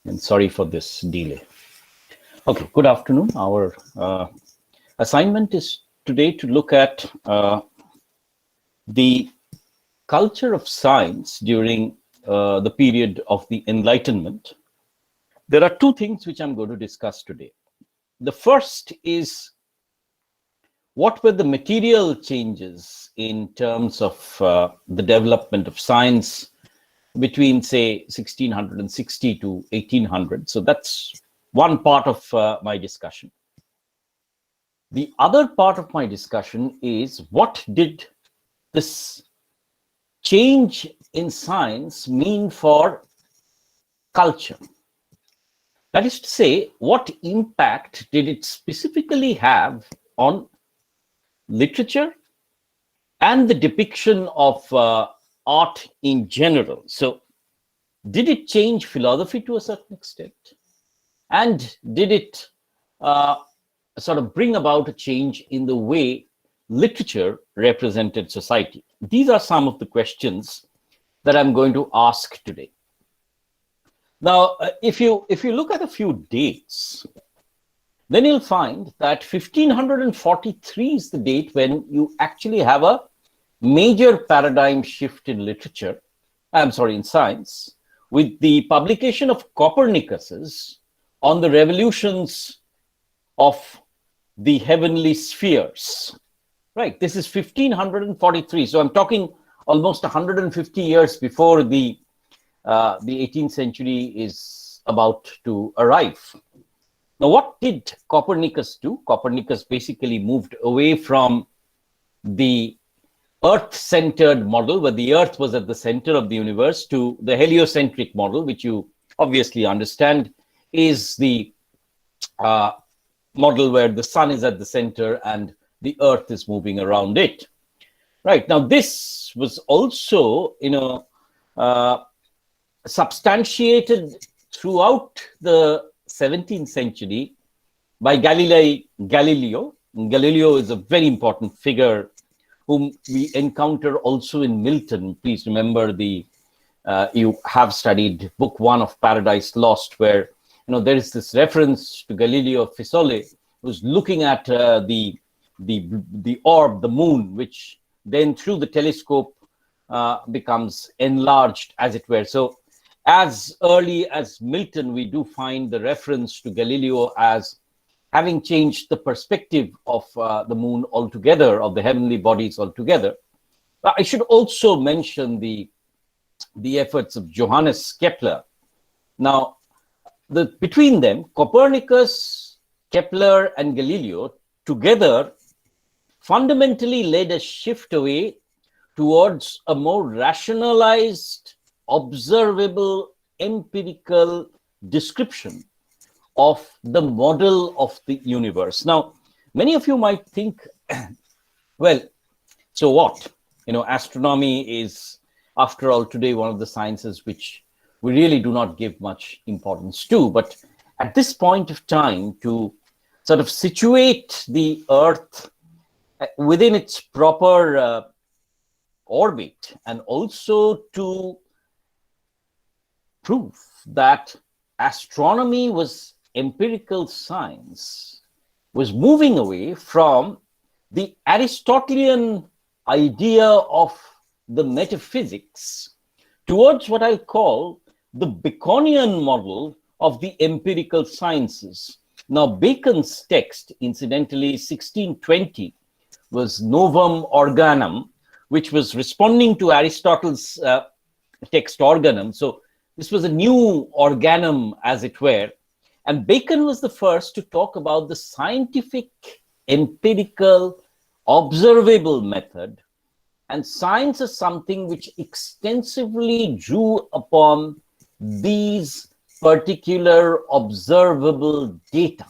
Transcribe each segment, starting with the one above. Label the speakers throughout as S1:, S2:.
S1: And sorry for this delay. Okay, good afternoon. Our assignment is today to look at the culture of science during the period of the Enlightenment. There are two things which I'm going to discuss today. The first is what were the material changes in terms of the development of science between, say, 1660 to 1800. So that's one part of my discussion. The other part of my discussion is what did this change in science mean for culture? That is to say, what impact did it specifically have on literature and the depiction of art in general? So did it change philosophy to a certain extent? And did it sort of bring about a change in the way literature represented society? These are some of the questions that I'm going to ask today. Now, if you look at a few dates, then you'll find that 1543 is the date when you actually have a major paradigm shift in literature, in science, with the publication of Copernicus's on the revolutions of the heavenly spheres. Right, this is 1543. So I'm talking almost 150 years before the 18th century is about to arrive. Now, what did Copernicus do? Copernicus basically moved away from the Earth-centered model, where the Earth was at the center of the universe, to the heliocentric model, which you obviously understand is the model where the sun is at the center and the Earth is moving around it. Right. Now, this was also, substantiated throughout the 17th century by Galileo. Galileo is a very important figure whom we encounter also in Milton. Please remember you have studied book 1 of Paradise Lost, where there is this reference to Galileo of Fiesole, who's looking at the orb, the moon, which then through the telescope becomes enlarged, as it were. So as early as Milton, we do find the reference to Galileo as having changed the perspective of the moon altogether, of the heavenly bodies altogether. I should also mention the efforts of Johannes Kepler. Now, between them, Copernicus, Kepler, and Galileo together fundamentally led a shift away towards a more rationalized, observable, empirical description of the model of the universe. Now, many of you might think, well, so what? Astronomy is, after all, today one of the sciences which we really do not give much importance to. But at this point of time, to sort of situate the Earth within its proper orbit, and also to prove that astronomy was empirical science, was moving away from the Aristotelian idea of the metaphysics towards what I'll call the Baconian model of the empirical sciences. Now, Bacon's text, incidentally, 1620, was Novum Organum, which was responding to Aristotle's text Organum. So this was a new organum, as it were. And Bacon was the first to talk about the scientific, empirical, observable method. And science is something which extensively drew upon these particular observable data.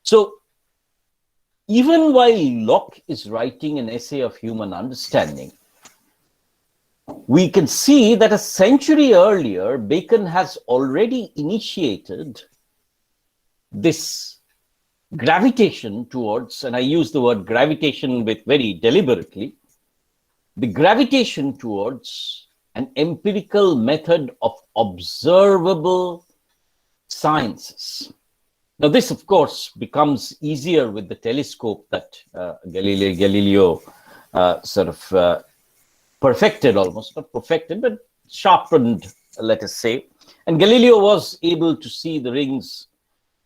S1: So even while Locke is writing an essay of human understanding, we can see that a century earlier, Bacon has already initiated this gravitation towards, and I use the word gravitation with very deliberately, the gravitation towards an empirical method of observable sciences. Now, this, of course, becomes easier with the telescope that Galileo sort of perfected, almost not perfected, but sharpened, let us say. And Galileo was able to see the rings,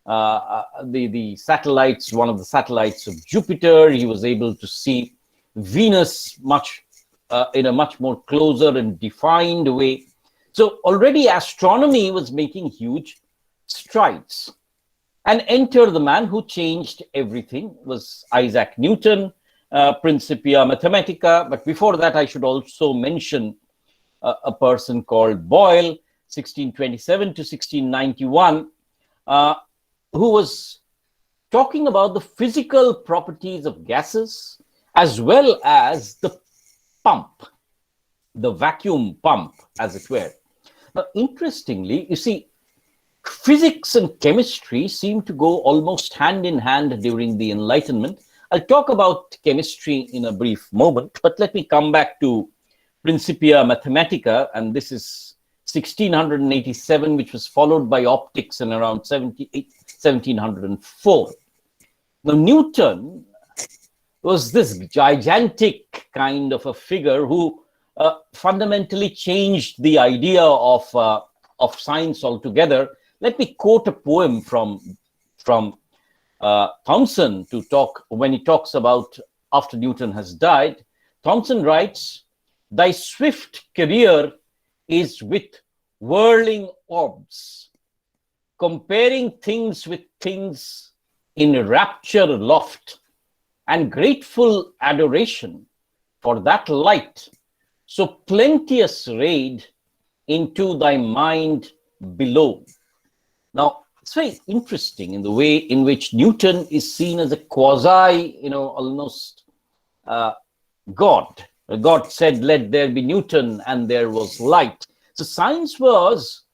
S1: the satellites, one of the satellites of Jupiter. He was able to see Venus in a much more closer and defined way. So already astronomy was making huge strides. And enter the man who changed everything was Isaac Newton, Principia Mathematica. But before that, I should also mention a person called Boyle, 1627 to 1691, who was talking about the physical properties of gases as well as the pump, the vacuum pump, as it were. Now, interestingly, you see, physics and chemistry seem to go almost hand in hand during the Enlightenment. I'll talk about chemistry in a brief moment, but let me come back to Principia Mathematica, and this is 1687, which was followed by optics in around 1704. Now, Newton was this gigantic kind of a figure who fundamentally changed the idea of science altogether. Let me quote a poem from Thomson to talk when he talks about after Newton has died. Thomson writes, "Thy swift career is with whirling orbs, comparing things with things in rapture loft, and grateful adoration for that light so plenteous rayed into thy mind below." Now, it's very interesting in the way in which Newton is seen as a quasi, almost God. God said, "Let there be Newton," and there was light. So science was,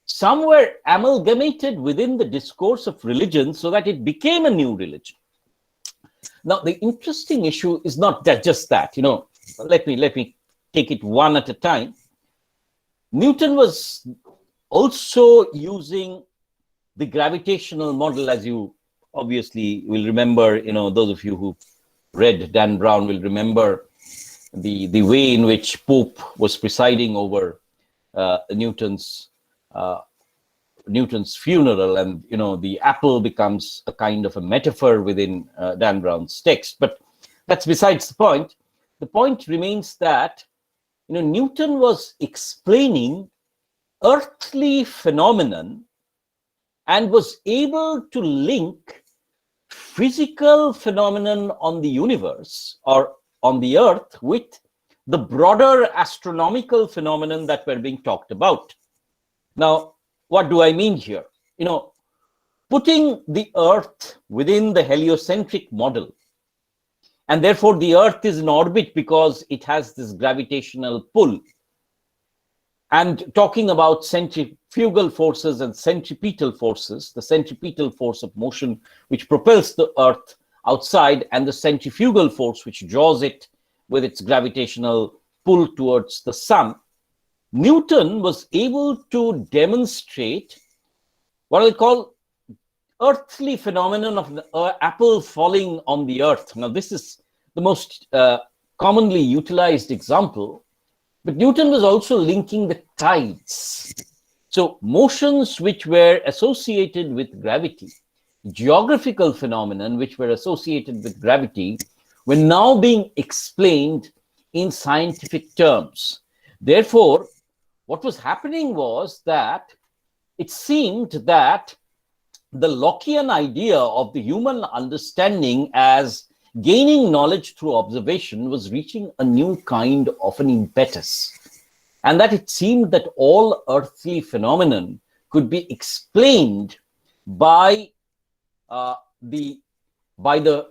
S1: somewhere amalgamated within the discourse of religion so that it became a new religion. Now, the interesting issue is not just that, let me take it one at a time. Newton was also using the gravitational model, as you obviously will remember, those of you who read Dan Brown will remember the way in which Pope was presiding over Newton's funeral, and the apple becomes a kind of a metaphor within Dan Brown's text. But that's besides the point. The point remains that Newton was explaining earthly phenomenon and was able to link physical phenomenon on the universe or on the earth with the broader astronomical phenomenon that were being talked about. Now, what do I mean here? Putting the earth within the heliocentric model, and therefore the earth is in orbit because it has this gravitational pull, and talking about centrifugal forces and centripetal forces, the centripetal force of motion which propels the earth outside, and the centrifugal force which draws it with its gravitational pull towards the sun, Newton was able to demonstrate what I call earthly phenomenon of the apple falling on the earth. Now, this is the most commonly utilized example, but Newton was also linking the tides. So motions which were associated with gravity, geographical phenomenon which were associated with gravity, were now being explained in scientific terms. Therefore, what was happening was that it seemed that the Lockean idea of the human understanding as gaining knowledge through observation was reaching a new kind of an impetus, and that it seemed that all earthly phenomenon could be explained by the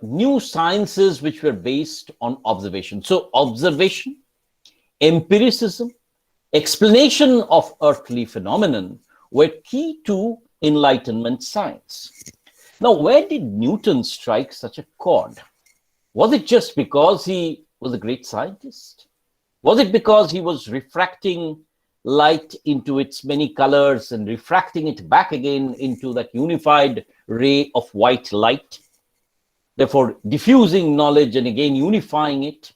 S1: new sciences which were based on observation. So observation, empiricism, explanation of earthly phenomenon were key to Enlightenment science. Now, where did Newton strike such a chord? Was it just because he was a great scientist? Was it because he was refracting light into its many colors and refracting it back again into that unified ray of white light, therefore diffusing knowledge and again unifying it?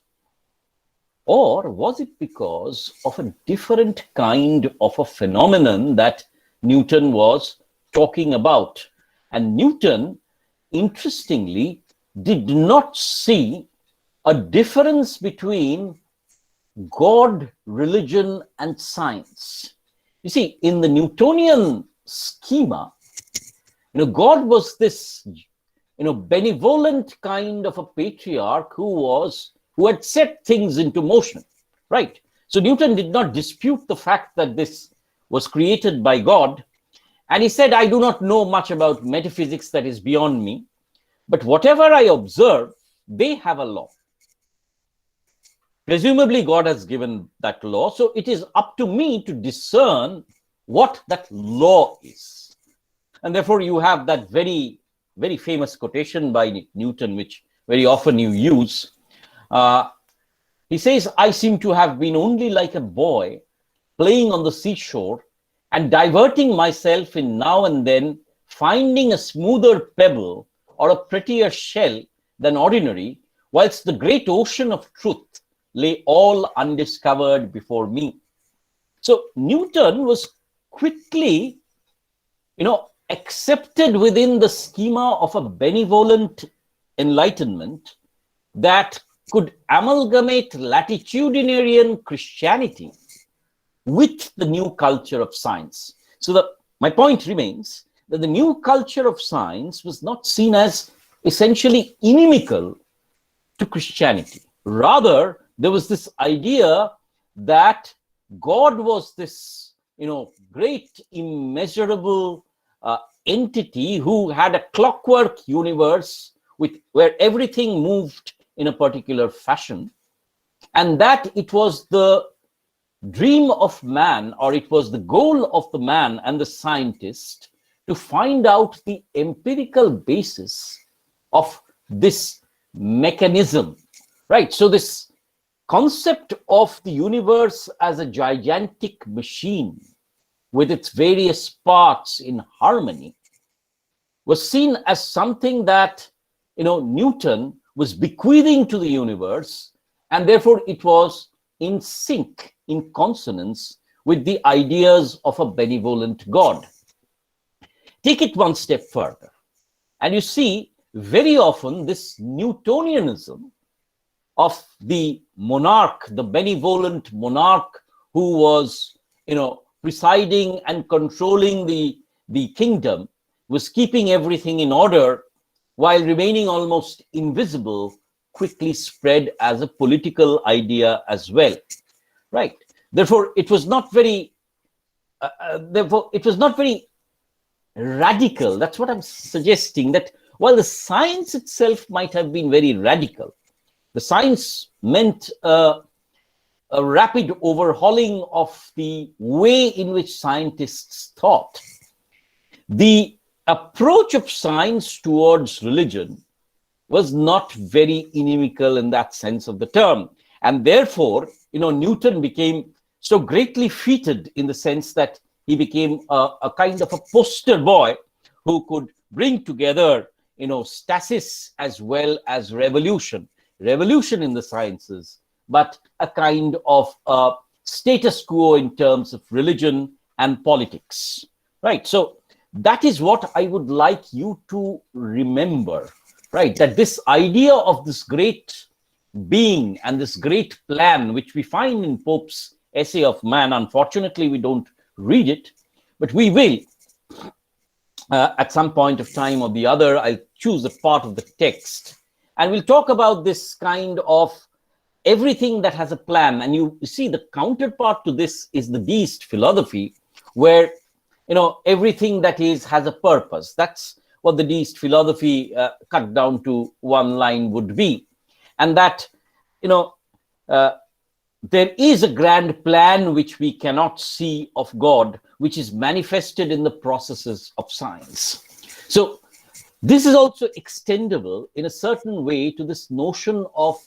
S1: Or was it because of a different kind of a phenomenon that Newton was talking about? And Newton, interestingly, did not see a difference between God, religion, and science. You see, in the Newtonian schema, God was this, benevolent kind of a patriarch who had set things into motion, right? So Newton did not dispute the fact that this was created by God. And he said, I do not know much about metaphysics that is beyond me, but whatever I observe, they have a law. Presumably, God has given that law, so it is up to me to discern what that law is. And therefore, you have that very, very famous quotation by Newton, which very often you use. He says, I seem to have been only like a boy playing on the seashore and diverting myself in now and then finding a smoother pebble or a prettier shell than ordinary, whilst the great ocean of truth lay all undiscovered before me. So Newton was quickly, accepted within the schema of a benevolent enlightenment that could amalgamate latitudinarian Christianity with the new culture of science. So my point remains that the new culture of science was not seen as essentially inimical to Christianity. Rather, there was this idea that God was this, great, immeasurable entity who had a clockwork universe where everything moved in a particular fashion, and that it was the dream of man, or it was the goal of the man and the scientist to find out the empirical basis of this mechanism, right? So this concept of the universe as a gigantic machine with its various parts in harmony was seen as something that, Newton was bequeathing to the universe, and therefore it was in sync, in consonance with the ideas of a benevolent God. Take it one step further, and you see very often this Newtonianism of the monarch, the benevolent monarch who was, presiding and controlling the kingdom, was keeping everything in order while remaining almost invisible, quickly spread as a political idea as well, right? Therefore, it was not very, radical. That's what I'm suggesting, that while the science itself might have been very radical, the science meant a rapid overhauling of the way in which scientists thought. The approach of science towards religion was not very inimical in that sense of the term. And therefore, Newton became so greatly feted in the sense that he became a kind of a poster boy who could bring together, stasis as well as revolution in the sciences, but a kind of status quo in terms of religion and politics, right? So that is what I would like you to remember, right? That this idea of this great being and this great plan, which we find in Pope's Essay of Man, unfortunately, we don't read it, but we will. At some point of time or the other, I'll choose a part of the text, and we'll talk about this kind of everything that has a plan. And you see the counterpart to this is the deist philosophy, where everything that has a purpose. That's what the deist philosophy cut down to one line would be. And that there is a grand plan which we cannot see of God, which is manifested in the processes of science. So this is also extendable in a certain way to this notion of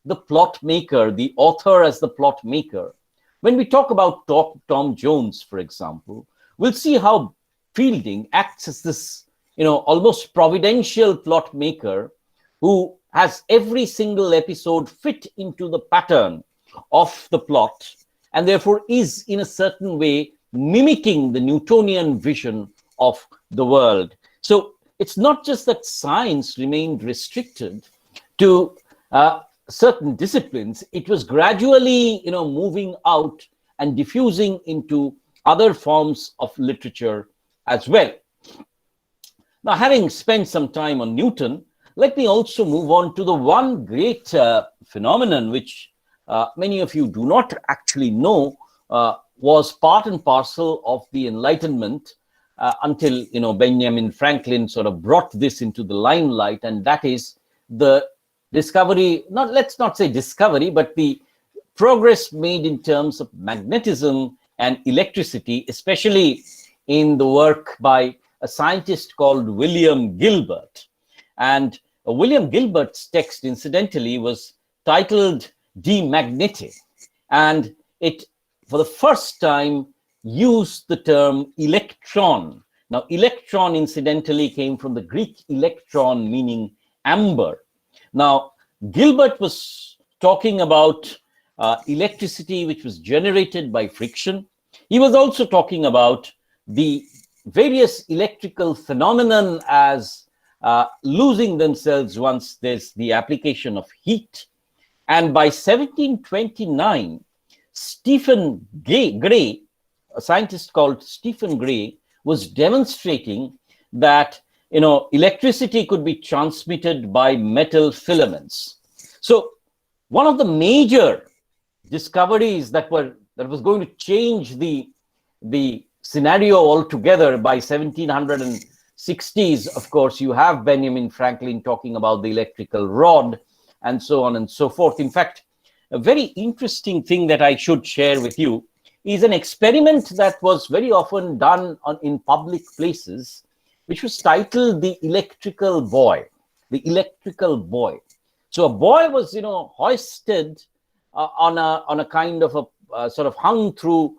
S1: the plot maker, the author as the plot maker. When we talk about Tom Jones, for example, we'll see how Fielding acts as this, almost providential plot maker who has every single episode fit into the pattern of the plot, and therefore is in a certain way mimicking the Newtonian vision of the world. So it's not just that science remained restricted to certain disciplines. It was gradually, moving out and diffusing into other forms of literature as well. Now, having spent some time on Newton, let me also move on to the one great phenomenon which many of you do not actually know was part and parcel of the Enlightenment until Benjamin Franklin sort of brought this into the limelight, and that is the discovery, let's not say discovery, but the progress made in terms of magnetism and electricity, especially in the work by a scientist called William Gilbert. And William Gilbert's text, incidentally, was titled De Magnete, and it, for the first time, used the term electron. Now, electron, incidentally, came from the Greek electron, meaning amber. Now, Gilbert was talking about electricity which was generated by friction. He was also talking about the various electrical phenomenon as losing themselves once there's the application of heat. And by 1729, Stephen Gray, a scientist called Stephen Gray, was demonstrating that electricity could be transmitted by metal filaments. So one of the major discoveries that was going to change the scenario altogether by 1760s, of course, you have Benjamin Franklin talking about the electrical rod and so on and so forth. In fact, a very interesting thing that I should share with you is an experiment that was very often done in public places, which was titled the electrical boy. The electrical boy. So a boy was, hoisted on a kind of a sort of hung through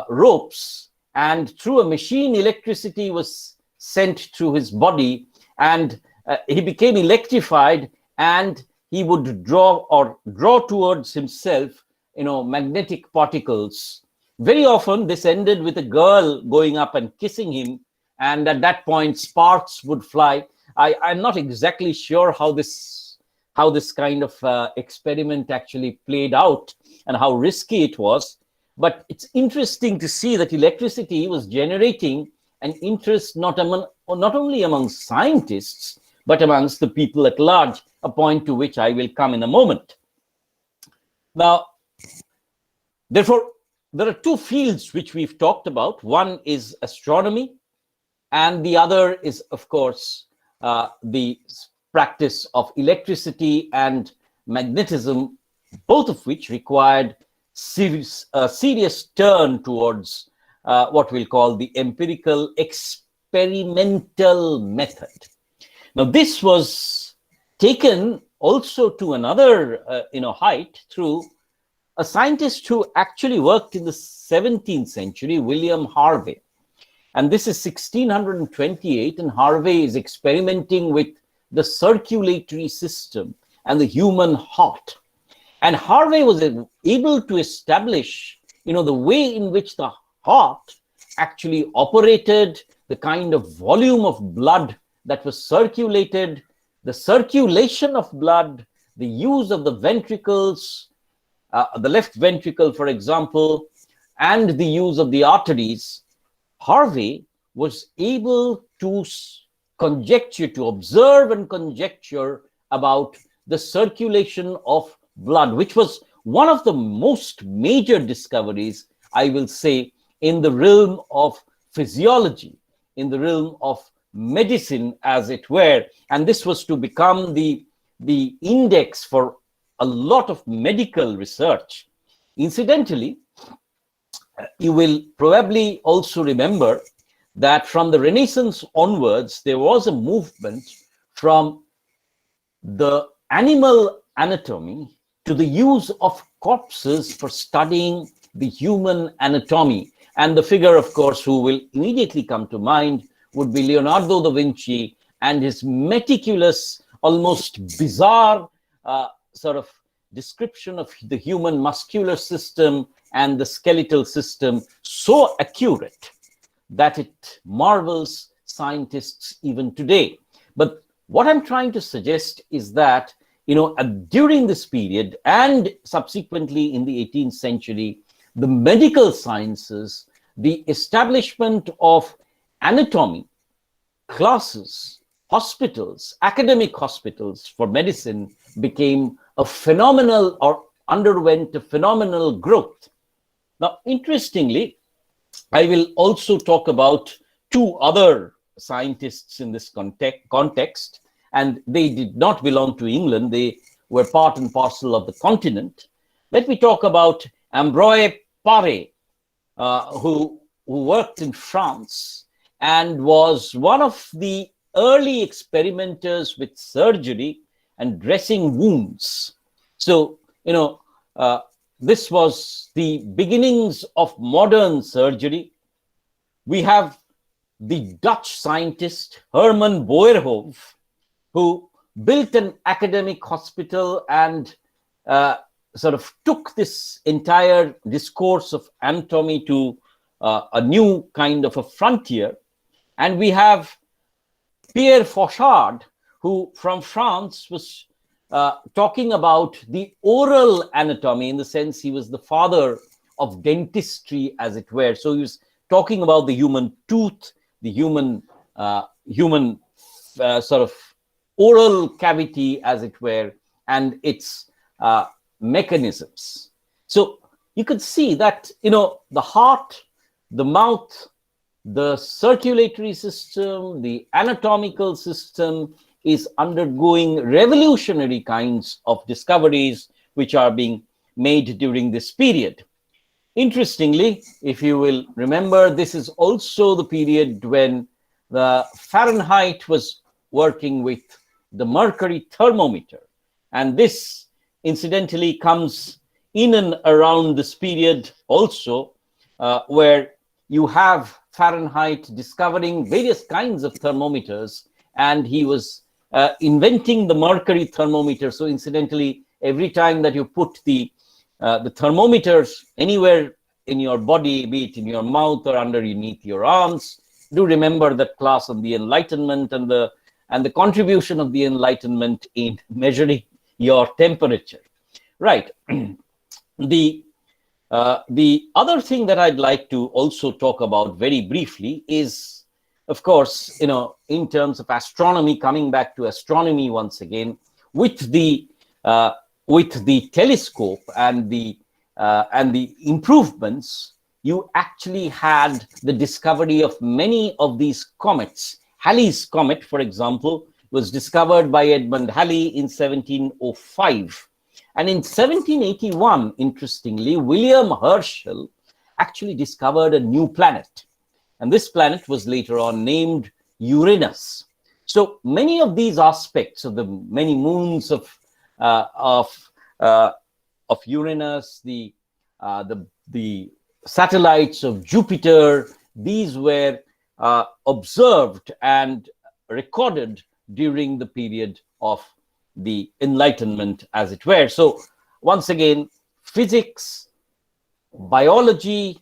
S1: ropes, and through a machine, electricity was sent through his body, and he became electrified, and he would draw towards himself, magnetic particles. Very often, this ended with a girl going up and kissing him, and at that point, sparks would fly. I'm not exactly sure how this kind of experiment actually played out and how risky it was. But it's interesting to see that electricity was generating an interest not only among scientists, but amongst the people at large, a point to which I will come in a moment. Now, therefore, there are two fields which we've talked about. One is astronomy, and the other is, of course, the practice of electricity and magnetism, both of which required a serious turn towards what we'll call the empirical experimental method. Now, this was taken also to another height through a scientist who actually worked in the 17th century, William Harvey. And this is 1628, and Harvey is experimenting with the circulatory system and the human heart. And Harvey was able to establish, the way in which the heart actually operated, the kind of volume of blood that was circulated, the circulation of blood, the use of the ventricles, the left ventricle, for example, and the use of the arteries. Harvey was able to observe and conjecture about the circulation of blood, which was one of the most major discoveries, I will say, in the realm of physiology, in the realm of medicine, as it were. And this was to become the index for a lot of medical research. Incidentally, you will probably also remember that from the Renaissance onwards, there was a movement from the animal anatomy to the use of corpses for studying the human anatomy. And the figure, of course, who will immediately come to mind would be Leonardo da Vinci and his meticulous, almost bizarre sort of description of the human muscular system and the skeletal system, so accurate that it marvels scientists even today. But what I'm trying to suggest is that, during this period and subsequently in the 18th century, the medical sciences, the establishment of anatomy classes, hospitals, academic hospitals for medicine became a phenomenal, or underwent a phenomenal growth. Now, interestingly, I will also talk about two other scientists in this context, and they did not belong to England. They were part and parcel of the continent. Let me talk about Ambroise Paré, who worked in France and was one of the early experimenters with surgery and dressing wounds. So, this was the beginnings of modern surgery. We have the Dutch scientist Herman Boerhaave, who built an academic hospital and sort of took this entire discourse of anatomy to a new kind of a frontier. And we have Pierre Fauchard, who from France was talking about the oral anatomy, in the sense he was the father of dentistry, as it were. So he was talking about the human tooth, the human sort of oral cavity, as it were, and its mechanisms. So you could see that, the heart, the mouth, the circulatory system, the anatomical system is undergoing revolutionary kinds of discoveries which are being made during this period. Interestingly, if you will remember, this is also the period when the Fahrenheit was working with the mercury thermometer. And this, incidentally, comes in and around this period also, where you have Fahrenheit discovering various kinds of thermometers, and he was inventing the mercury thermometer. So incidentally, every time that you put the thermometers anywhere in your body, be it in your mouth or underneath your arms, do remember that class on the Enlightenment and the contribution of the Enlightenment in measuring your temperature. Right. The other thing that I'd like to also talk about very briefly is, of course, in terms of astronomy, coming back to astronomy once again, with the telescope and the improvements, you actually had the discovery of many of these comets. Halley's comet, for example, was discovered by Edmund Halley in 1705. And in 1781, interestingly, William Herschel actually discovered a new planet. And this planet was later on named Uranus. So many of these aspects of the many moons of Uranus, the satellites of Jupiter, these were observed and recorded during the period of the Enlightenment, as it were. So once again, physics, biology,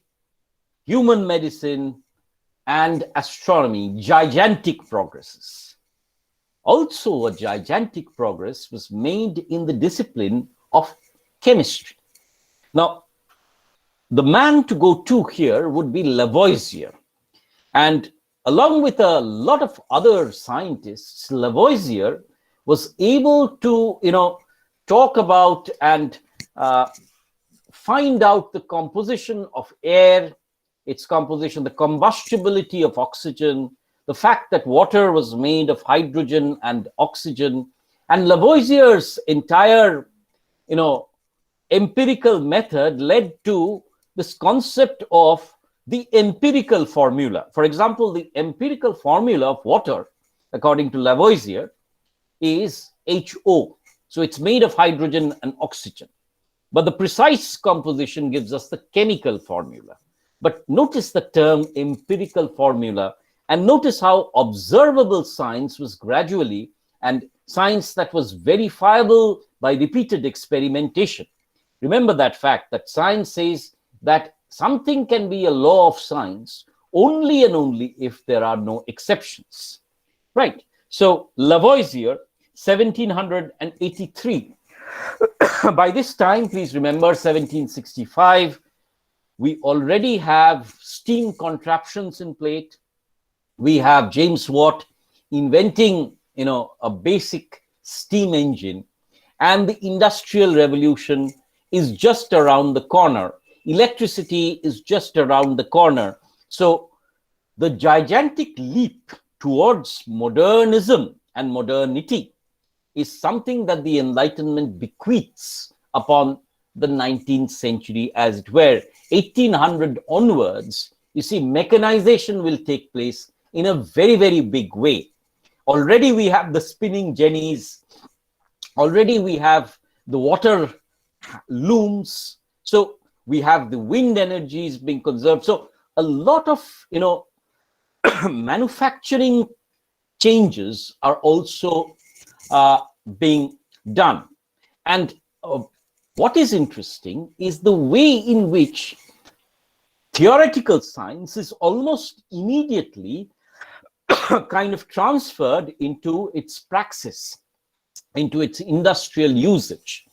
S1: human medicine, and astronomy, gigantic progresses. Also, a gigantic progress was made in the discipline of chemistry. Now, the man to go to here would be Lavoisier. And along with a lot of other scientists, Lavoisier was able to, talk about and find out the composition of air, its composition, the combustibility of oxygen, the fact that water was made of hydrogen and oxygen. And Lavoisier's entire, empirical method led to this concept of the empirical formula. For example, the empirical formula of water, according to Lavoisier, is HO. So it's made of hydrogen and oxygen. But the precise composition gives us the chemical formula. But notice the term empirical formula, and notice how observable science was gradually, and science that was verifiable by repeated experimentation. Remember that fact, that science says that something can be a law of science only and only if there are no exceptions. Right. So Lavoisier, 1783. By this time, please remember, 1765, we already have steam contraptions in plate. We have James Watt inventing, a basic steam engine, and the Industrial Revolution is just around the corner. Electricity is just around the corner. So the gigantic leap towards modernism and modernity is something that the Enlightenment bequeaths upon the 19th century, as it were. 1800 onwards, you see, mechanization will take place in a very, very big way. Already we have the spinning jennies. Already we have the water looms. So we have the wind energies being conserved. So a lot of, manufacturing changes are also being done. And what is interesting is the way in which theoretical science is almost immediately kind of transferred into its praxis, into its industrial usage.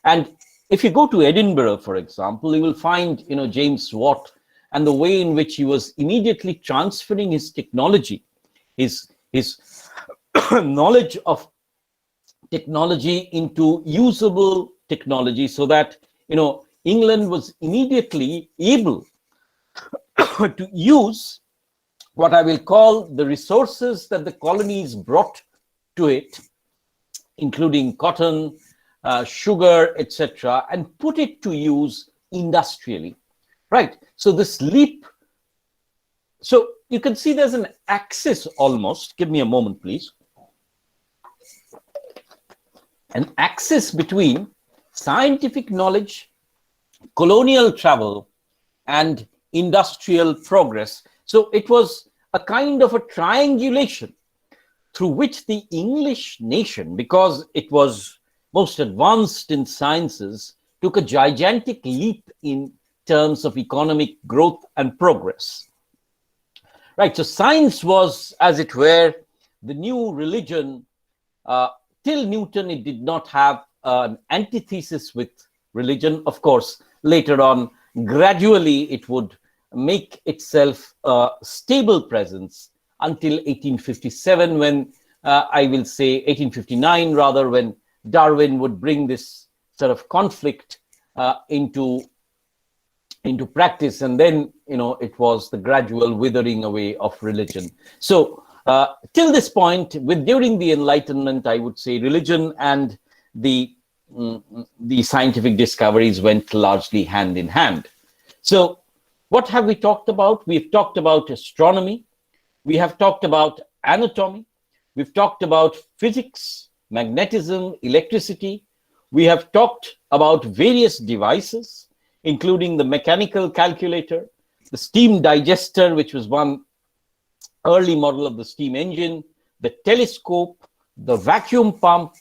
S1: And if you go to Edinburgh, for example, you will find, James Watt, and the way in which he was immediately transferring his technology, his knowledge of technology into usable technology, so that, England was immediately able to use what I will call the resources that the colonies brought to it, including cotton, sugar, etc., and put it to use industrially. Right. So this leap, so you can see there's an axis almost. Give me a moment, please. An axis between scientific knowledge, colonial travel, and industrial progress. So it was a kind of a triangulation through which the English nation, because it was most advanced in sciences, took a gigantic leap in terms of economic growth and progress. Right, so science was, as it were, the new religion. Till Newton, it did not have an antithesis with religion. Of course, later on, gradually, it would make itself a stable presence until 1857, when I will say 1859 rather, when Darwin would bring this sort of conflict into practice, and then it was the gradual withering away of religion. So till this point, during the Enlightenment, I would say religion and the scientific discoveries went largely hand in hand. So what have we talked about? We've talked about astronomy. We have talked about anatomy. We've talked about physics, magnetism, electricity. We have talked about various devices, including the mechanical calculator, the steam digester, which was one early model of the steam engine, the telescope, the vacuum pump,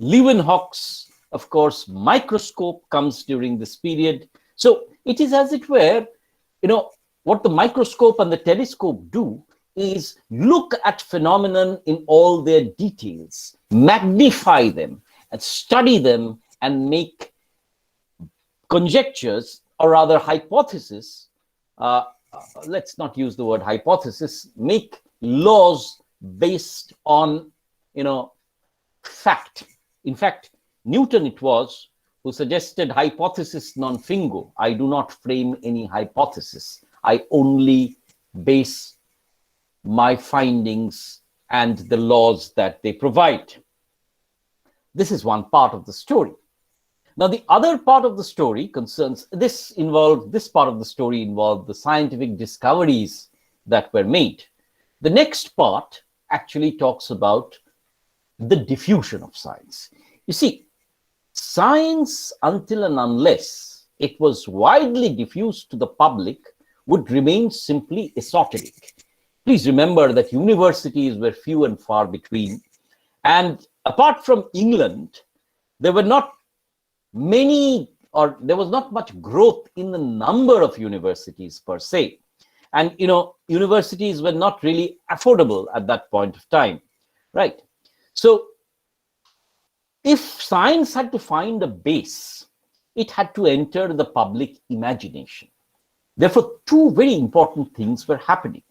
S1: Leeuwenhoek's, of course, microscope comes during this period. So it is, as it were, what the microscope and the telescope do is look at phenomenon in all their details, magnify them, and study them, and make conjectures, or rather hypotheses. Let's not use the word hypothesis. Make laws based on, fact. In fact, Newton it was who suggested hypothesis non fingo. I do not frame any hypothesis. I only base my findings and the laws that they provide. This is one part of the story. Now, the other part of the story concerns, this part of the story involved the scientific discoveries that were made. The next part actually talks about the diffusion of science. You see, Science, until and unless it was widely diffused to the public, would remain simply esoteric. Please remember that universities were few and far between. And apart from England, there were not many, or there was not much growth in the number of universities per se. And, universities were not really affordable at that point of time, right? So if science had to find a base, it had to enter the public imagination. Therefore, two very important things were happening.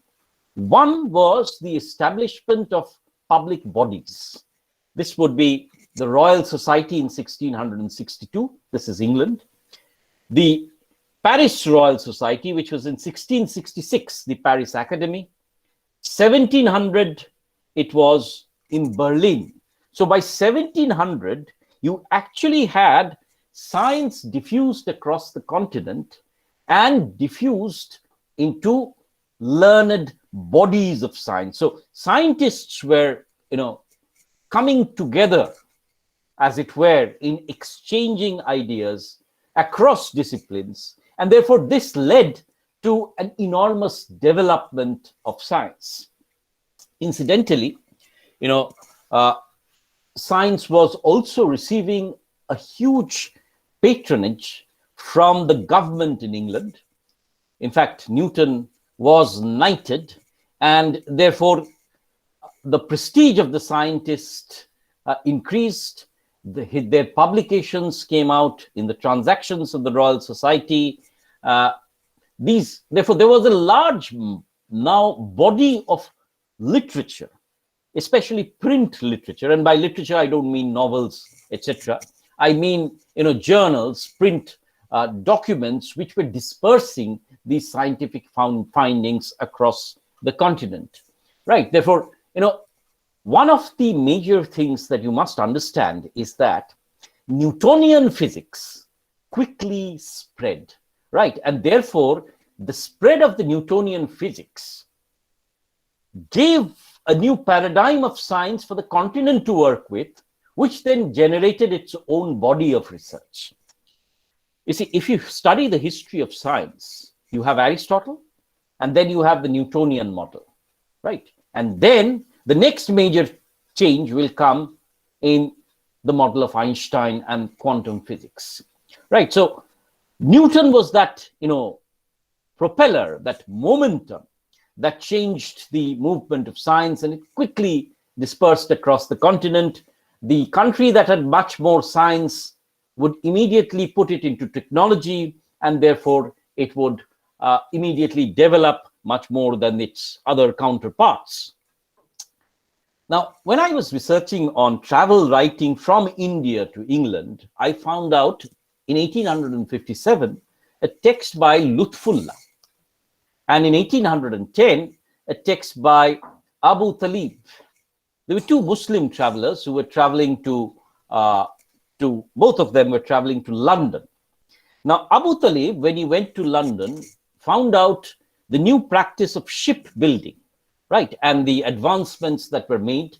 S1: One was the establishment of public bodies. This would be the Royal Society in 1662. This is England. The Paris Royal Society, which was in 1666, the Paris Academy. 1700, it was in Berlin. So by 1700, you actually had science diffused across the continent and diffused into learned bodies of science. So scientists were, coming together, as it were, in exchanging ideas across disciplines. And therefore, this led to an enormous development of science. Incidentally, science was also receiving a huge patronage from the government in England. In fact, Newton was knighted, and therefore the prestige of the scientist increased. Their publications came out in the Transactions of the Royal Society. Therefore, there was a large now body of literature, especially print literature. And by literature, I don't mean novels, etc. I mean, journals, print documents, which were dispersing these scientific findings across the continent, right? Therefore, one of the major things that you must understand is that Newtonian physics quickly spread, right? And therefore, the spread of the Newtonian physics gave a new paradigm of science for the continent to work with, which then generated its own body of research. You see, if you study the history of science, you have Aristotle, and then you have the Newtonian model, right? And then the next major change will come in the model of Einstein and quantum physics, right? So Newton was that, propeller, that momentum that changed the movement of science, and it quickly dispersed across the continent. The country that had much more science would immediately put it into technology, and therefore it would immediately develop much more than its other counterparts. Now, when I was researching on travel writing from India to England, I found out in 1857 a text by Lutfullah, and in 1810 a text by Abu Talib. There were two Muslim travelers who were traveling to both of them were traveling to London. Now, Abu Talib, when he went to London, found out the new practice of shipbuilding, right, and the advancements that were made.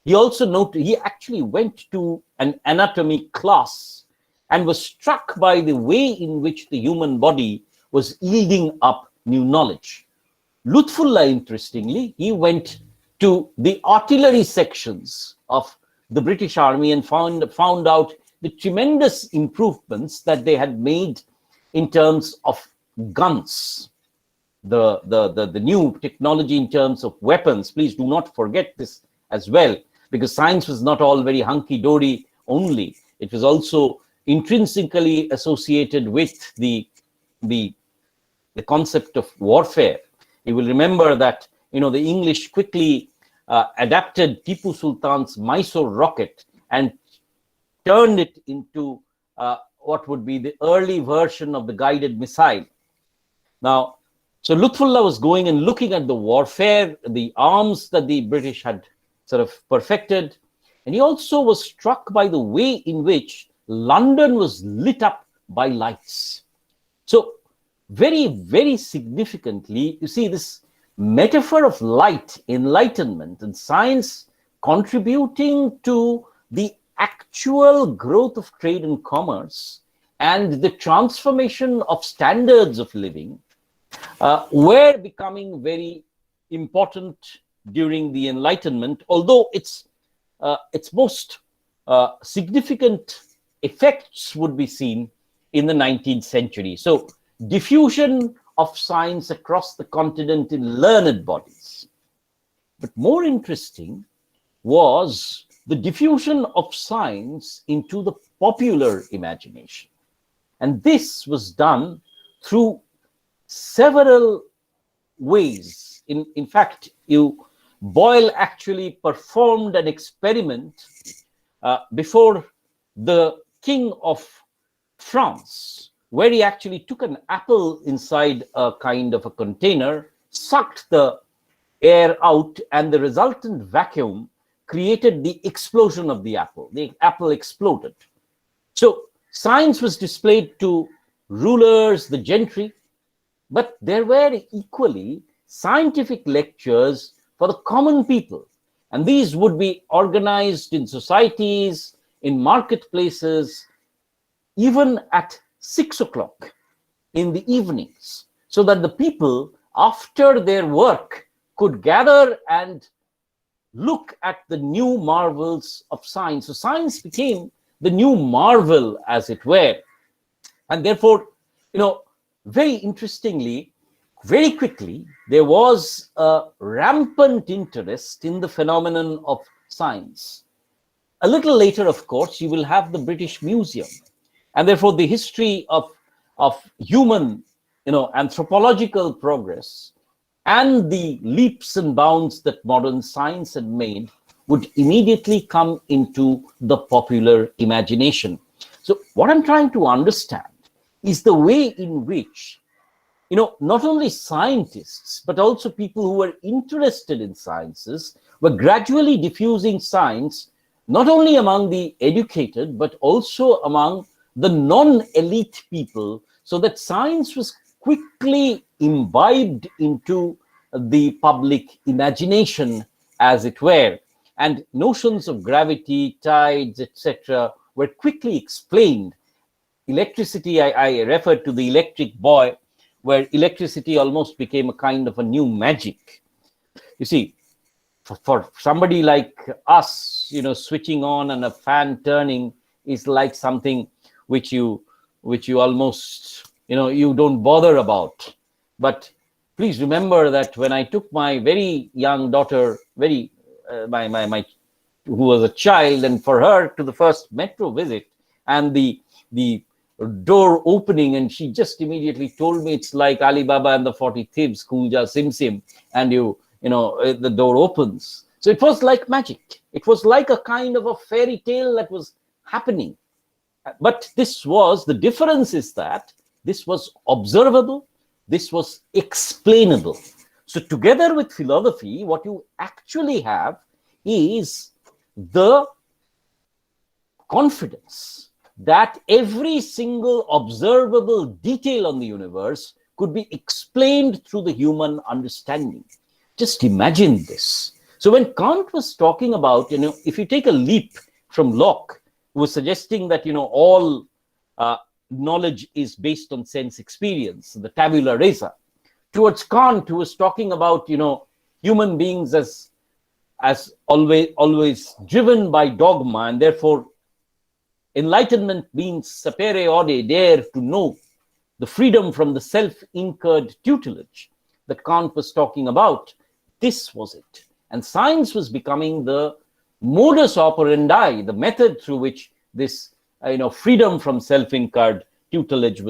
S1: He also noted, he actually went to an anatomy class and was struck by the way in which the human body was yielding up new knowledge. Lutfullah, interestingly, he went to the artillery sections of the British Army and found out the tremendous improvements that they had made in terms of guns, the new technology in terms of weapons. Please do not forget this as well, because science was not all very hunky-dory only. It was also intrinsically associated with the concept of warfare. You will remember that the English quickly adapted Tipu Sultan's Mysore rocket and turned it into what would be the early version of the guided missile. Now, so Lutfullah was going and looking at the warfare, the arms that the British had sort of perfected. And he also was struck by the way in which London was lit up by lights. So very, very significantly, you see this metaphor of light, enlightenment, and science contributing to the actual growth of trade and commerce and the transformation of standards of living were becoming very important during the Enlightenment, although its most significant effects would be seen in the 19th century. So, diffusion of science across the continent in learned bodies. But more interesting was the diffusion of science into the popular imagination. And this was done through several ways. In fact, Boyle actually performed an experiment before the King of France, where he actually took an apple inside a kind of a container, sucked the air out, and the resultant vacuum created the explosion of the apple. The apple exploded. So science was displayed to rulers, the gentry, but there were equally scientific lectures for the common people. And these would be organized in societies, in marketplaces, even at 6 o'clock in the evenings, so that the people, after their work, could gather and look at the new marvels of science. So science became the new marvel, as it were. And therefore, very interestingly, very quickly, there was a rampant interest in the phenomenon of science. A little later, of course, you will have the British Museum. And therefore, the history of human, anthropological progress and the leaps and bounds that modern science had made would immediately come into the popular imagination. So what I'm trying to understand is the way in which, not only scientists, but also people who were interested in sciences were gradually diffusing science, not only among the educated, but also among the non-elite people, so that science was quickly imbibed into the public imagination, as it were. And notions of gravity, tides, etc., were quickly explained. Electricity, I referred to the electric boy, where electricity almost became a kind of a new magic. You see, for somebody like us, switching on and a fan turning is like something which you almost, you don't bother about. But please remember that when I took my very young daughter, my who was a child, and for her to the first metro visit, and the door opening, and she just immediately told me it's like Alibaba and the 40 Thieves, Kulja Sim Sim, and the door opens. So it was like magic. It was like a kind of a fairy tale that was happening. But the difference is that this was observable, this was explainable. So together with philosophy, what you actually have is the confidence that every single observable detail on the universe could be explained through the human understanding. Just imagine this. So when Kant was talking about, if you take a leap from Locke, who was suggesting that, all knowledge is based on sense experience, the tabula rasa, towards Kant, who was talking about, human beings as always driven by dogma, and therefore enlightenment means sapere aude, dare to know, the freedom from the self-incurred tutelage that Kant was talking about. This was it. And science was becoming the modus operandi, the method through which this freedom from self-incurred tutelage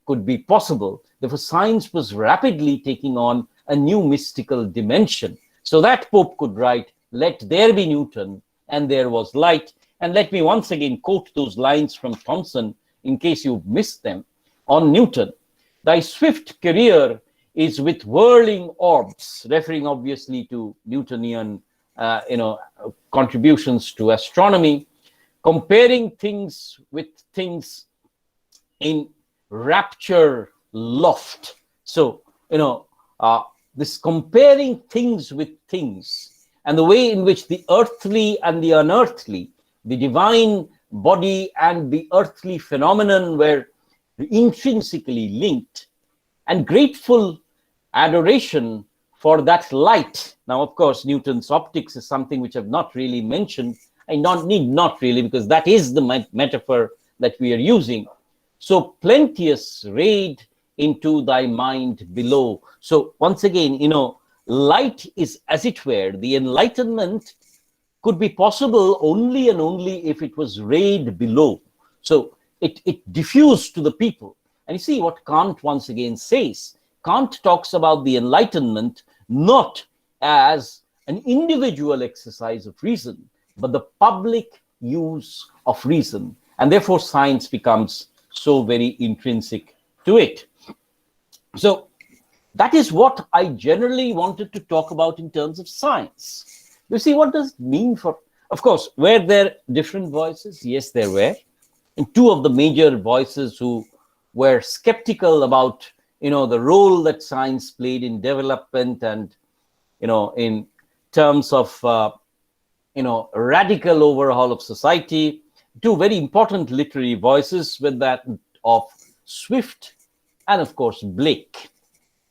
S1: could be possible. Therefore, science was rapidly taking on a new mystical dimension, so that Pope could write, "Let there be Newton, and there was light." And let me once again quote those lines from Thomson, in case you've missed them, on Newton. "Thy swift career is with whirling orbs," referring obviously to Newtonian contributions to astronomy, "comparing things with things in rapture loft." So, this comparing things with things, and the way in which the earthly and the unearthly the divine body and the earthly phenomenon were intrinsically linked, and grateful adoration for that light. Now, of course, Newton's optics is something which I've not really mentioned. I need not really, because that is the metaphor that we are using. So plenteous rayed into thy mind below. So once again, light is, as it were, the enlightenment could be possible only and only if it was rayed below. So it diffused to the people. And you see what Kant once again says. Kant talks about the enlightenment not as an individual exercise of reason, but the public use of reason. And therefore, science becomes so very intrinsic to it. So that is what I generally wanted to talk about in terms of science. You see, what does it mean for, of course, were there different voices? Yes, there were. And two of the major voices who were skeptical about, the role that science played in development and, in terms of, radical overhaul of society. Two very important literary voices with that of Swift and, of course, Blake.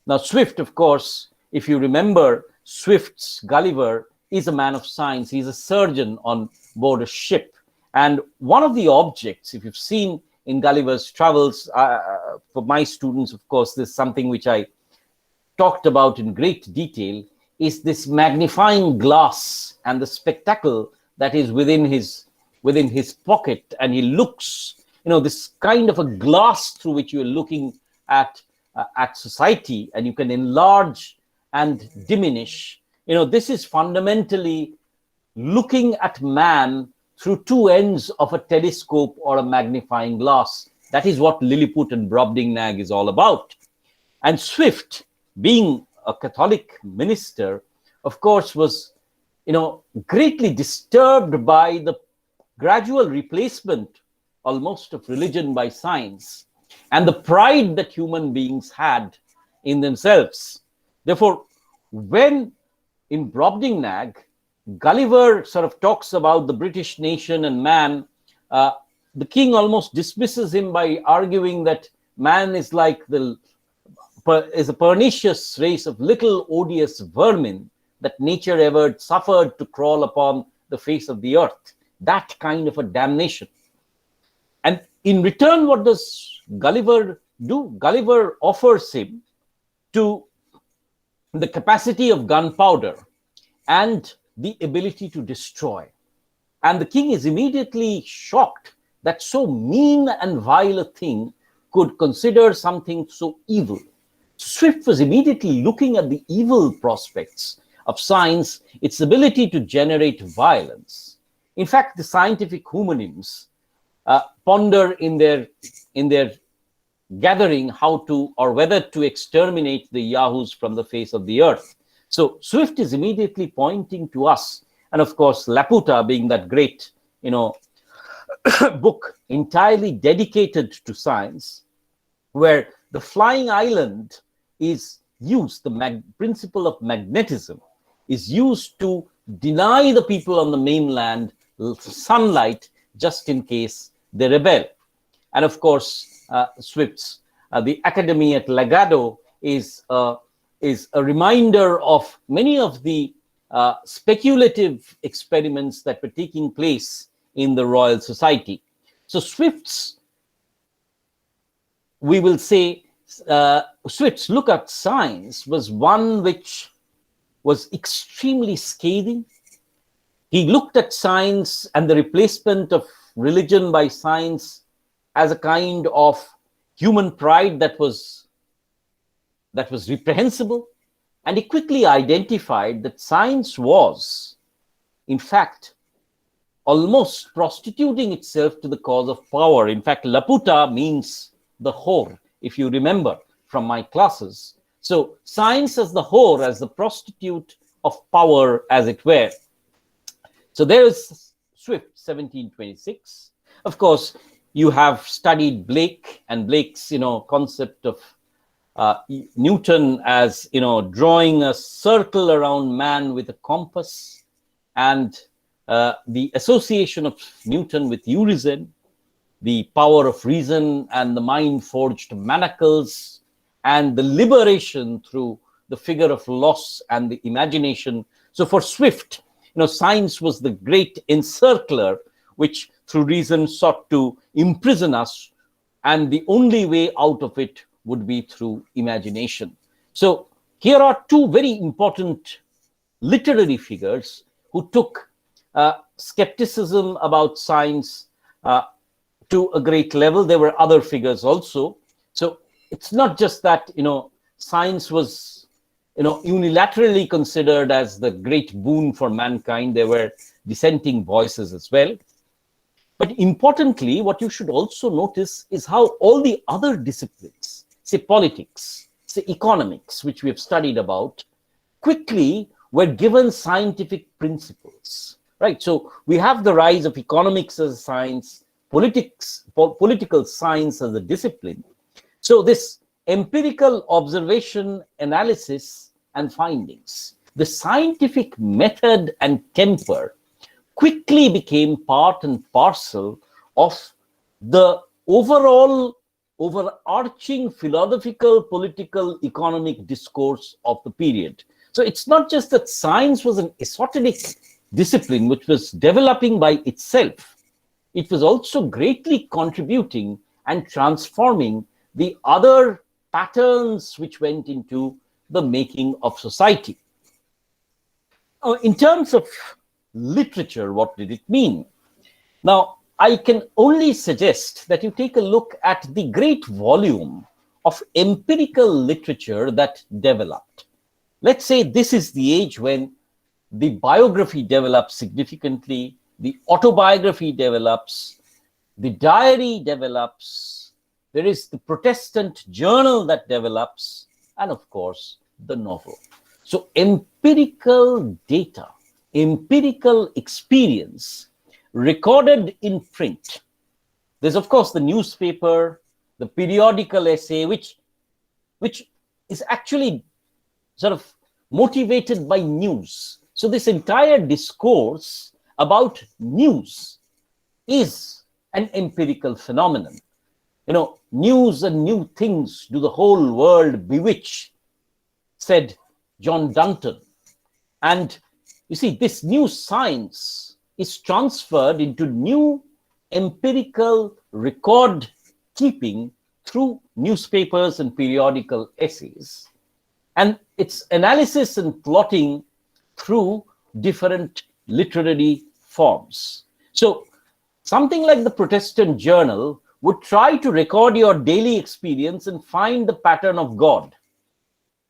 S1: Now, Swift, of course, if you remember, Swift's Gulliver is a man of science. He's a surgeon on board a ship. And one of the objects, if you've seen in Gulliver's Travels, for my students, of course, this is something which I talked about in great detail, is this magnifying glass and the spectacle that is within his pocket. And he looks, this kind of a glass through which you're looking at society, and you can enlarge and diminish. This is fundamentally looking at man through two ends of a telescope or a magnifying glass. That is what Lilliput and Brobdingnag is all about. And Swift, being a Catholic minister, of course, was, greatly disturbed by the gradual replacement almost of religion by science and the pride that human beings had in themselves. Therefore, when in Brobdingnag, Gulliver sort of talks about the British nation and man, the king almost dismisses him by arguing that man is like is a pernicious race of little odious vermin that nature ever suffered to crawl upon the face of the earth. That kind of a damnation. And in return, what does Gulliver do? Gulliver offers him to the capacity of gunpowder and the ability to destroy. And the king is immediately shocked that so mean and vile a thing could consider something so evil. Swift was immediately looking at the evil prospects of science, its ability to generate violence. In fact, the scientific homonyms ponder in their gathering how to, or whether to exterminate the Yahoos from the face of the earth. So Swift is immediately pointing to us. And of course, Laputa, being that great, book entirely dedicated to science, where the flying island is used, the principle of magnetism is used to deny the people on the mainland sunlight just in case they rebel. And of course, Swift's the Academy at Lagado is a reminder of many of the speculative experiments that were taking place in the Royal Society. So Swift's, we will say, Swift's look at science was one which was extremely scathing. He looked at science and the replacement of religion by science as a kind of human pride that was reprehensible. And he quickly identified that science was, in fact, almost prostituting itself to the cause of power. In fact, Laputa means the whore, if you remember from my classes. So science as the whore, as the prostitute of power, as it were. So there is Swift, 1726. Of course, you have studied Blake and Blake's, concept of Newton as, drawing a circle around man with a compass, and the association of Newton with Urizen, the power of reason and the mind-forged manacles, and the liberation through the figure of loss and the imagination. So for Swift, science was the great encircler which through reason sought to imprison us, and the only way out of it would be through imagination. So here are two very important literary figures who took skepticism about science to a great level. There were other figures also. So it's not just that, science was, unilaterally considered as the great boon for mankind. There were dissenting voices as well. But importantly, what you should also notice is how all the other disciplines, say politics, say economics, which we have studied about, quickly were given scientific principles, right? So we have the rise of economics as a science, political science as a discipline. So this empirical observation, analysis, and findings, the scientific method and temper quickly became part and parcel of the overall overarching philosophical, political, economic discourse of the period. So it's not just that science was an esoteric discipline which was developing by itself. It was also greatly contributing and transforming the other patterns which went into the making of society. In terms of literature, what did it mean? Now, I can only suggest that you take a look at the great volume of empirical literature that developed. Let's say this is the age when the biography develops significantly, the autobiography develops, the diary develops, there is the Protestant journal that develops, and of course, the novel. So empirical data, empirical experience recorded in print. There's of course the newspaper, the periodical essay, which is actually sort of motivated by news. So this entire discourse about news is an empirical phenomenon. News and new things do the whole world bewitch, said John Dunton. And you see, this new science is transferred into new empirical record keeping through newspapers and periodical essays, and its analysis and plotting through different literary forms. So something like the Protestant journal would try to record your daily experience and find the pattern of God.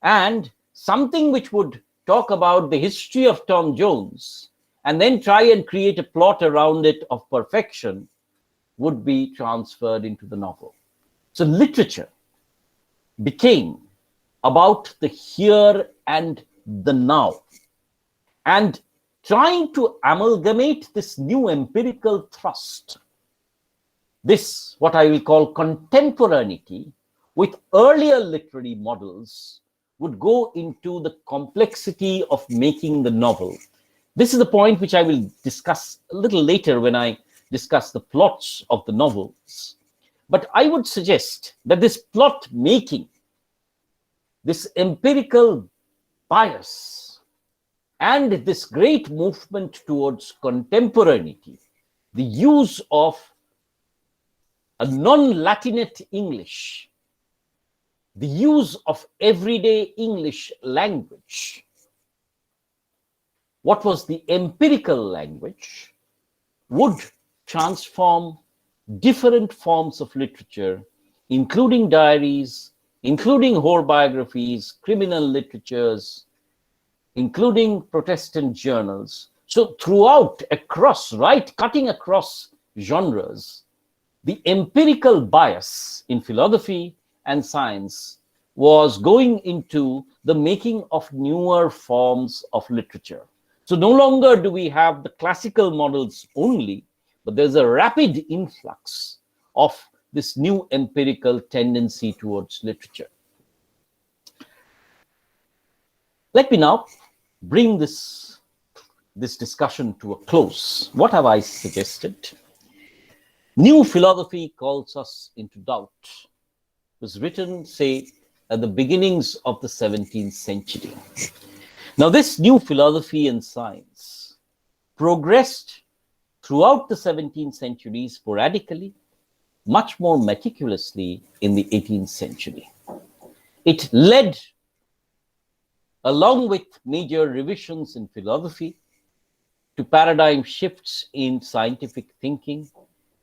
S1: And something which would talk about the history of Tom Jones and then try and create a plot around it of perfection would be transferred into the novel. So literature became about the here and the now, and trying to amalgamate this new empirical thrust, this what I will call contemporaneity, with earlier literary models would go into the complexity of making the novel. This is the point which I will discuss a little later when I discuss the plots of the novels. But I would suggest that this plot making, this empirical bias, and this great movement towards contemporaneity, the use of a non-Latinate English, the use of everyday English language, what was the empirical language, would transform different forms of literature, including diaries, including whole biographies, criminal literatures, including Protestant journals. So throughout, across, right, cutting across genres, the empirical bias in philosophy and science was going into the making of newer forms of literature. So no longer do we have the classical models only, but there's a rapid influx of this new empirical tendency towards literature. Let me now bring this this discussion to a close, what have I suggested? New philosophy calls us into doubt. It was written, say, at the beginnings of the 17th century. Now, this new philosophy and science progressed throughout the 17th century sporadically, much more meticulously in the 18th century. It led, along with major revisions in philosophy, to paradigm shifts in scientific thinking,